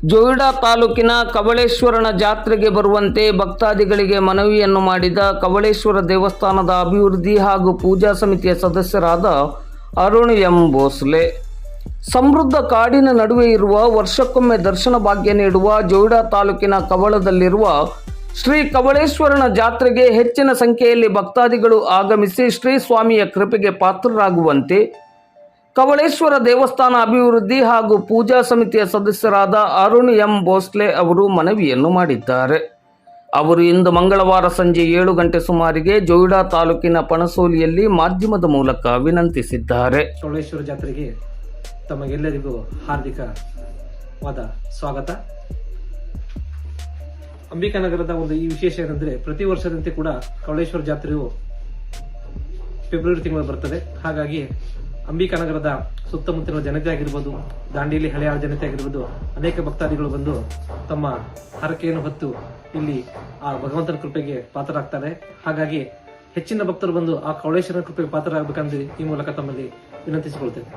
ಜೋಯಿಡಾ ತಾಲೂಕಿನ ಕವಳೇಶ್ವರನ ಜಾತ್ರೆಗೆ ಬರುವಂತೆ ಭಕ್ತಾದಿಗಳಿಗೆ ಮನವಿಯನ್ನು ಮಾಡಿದ ಕವಳೇಶ್ವರ ದೇವಸ್ಥಾನದ ಅಭಿವೃದ್ಧಿ ಹಾಗೂ ಪೂಜಾ ಸಮಿತಿಯ ಸದಸ್ಯರಾದ ಅರುಣ್ ಎಂ ಭೋಸ್ಲೆ. ಸಮೃದ್ಧ ಕಾಡಿನ ನಡುವೆ ಇರುವ ವರ್ಷಕ್ಕೊಮ್ಮೆ ದರ್ಶನ ಭಾಗ್ಯ ನೀಡುವ ಜೋಯಿಡಾ ತಾಲೂಕಿನ ಕವಳದಲ್ಲಿರುವ ಶ್ರೀ ಕವಳೇಶ್ವರನ ಜಾತ್ರೆಗೆ ಹೆಚ್ಚಿನ ಸಂಖ್ಯೆಯಲ್ಲಿ ಭಕ್ತಾದಿಗಳು ಆಗಮಿಸಿ ಶ್ರೀ ಸ್ವಾಮಿಯ ಕೃಪೆಗೆ ಪಾತ್ರರಾಗುವಂತೆ ಕವಳೇಶ್ವರ ದೇವಸ್ಥಾನ ಅಭಿವೃದ್ಧಿ ಹಾಗೂ ಪೂಜಾ ಸಮಿತಿಯ ಸದಸ್ಯರಾದ ಅರುಣ್ ಎಂ ಭೋಸ್ಲೆ ಅವರು ಮನವಿಯನ್ನು ಮಾಡಿದ್ದಾರೆ. ಅವರು ಇಂದು ಮಂಗಳವಾರ ಸಂಜೆ 7 ಗಂಟೆ ಸುಮಾರಿಗೆ ಜೋಯಿಡಾ ತಾಲೂಕಿನ ಪಣಸೋಲಿಯಲ್ಲಿ ಮಾಧ್ಯಮದ ಮೂಲಕ ವಿನಂತಿಸಿದ್ದಾರೆ. ಕವಳೇಶ್ವರ ಜಾತ್ರೆಗೆ ತಮಗೆಲ್ಲರಿಗೂ ಹಾರ್ದಿಕವಾದ ಸ್ವಾಗತ. ಅಂಬಿಕಾನಗರದ ಒಂದು ಈ ವಿಶೇಷ ಏನಂದ್ರೆ, ಪ್ರತಿ ವರ್ಷದಂತೆ ಕೂಡ ಕವಳೇಶ್ವರ ಜಾತ್ರೆಯು ಫೆಬ್ರವರಿ ತಿಂಗಳು ಬರ್ತದೆ. ಹಾಗಾಗಿ ಅಂಬಿಕಾನಗರದ ಸುತ್ತಮುತ್ತಲಿನ ಜನತೆ ಆಗಿರ್ಬೋದು, ದಾಂಡೇಲಿ ಹಳೆಯ ಜನತೆ ಆಗಿರ್ಬೋದು, ಅನೇಕ ಭಕ್ತಾದಿಗಳು ಬಂದು ತಮ್ಮ ಹರಕೆಯನ್ನು ಹೊತ್ತು ಇಲ್ಲಿ ಆ ಭಗವಂತನ ಕೃಪೆಗೆ ಪಾತ್ರರಾಗ್ತಾರೆ. ಹಾಗಾಗಿ ಹೆಚ್ಚಿನ ಭಕ್ತರು ಬಂದು ಆ ಕವಳೇಶ್ವರನ ಕೃಪೆಗೆ ಪಾತ್ರರಾಗಬೇಕಂದ್ರೆ ಈ ಮೂಲಕ ತಮ್ಮಲ್ಲಿ ವಿನಂತಿಸಿಕೊಳ್ತೇನೆ.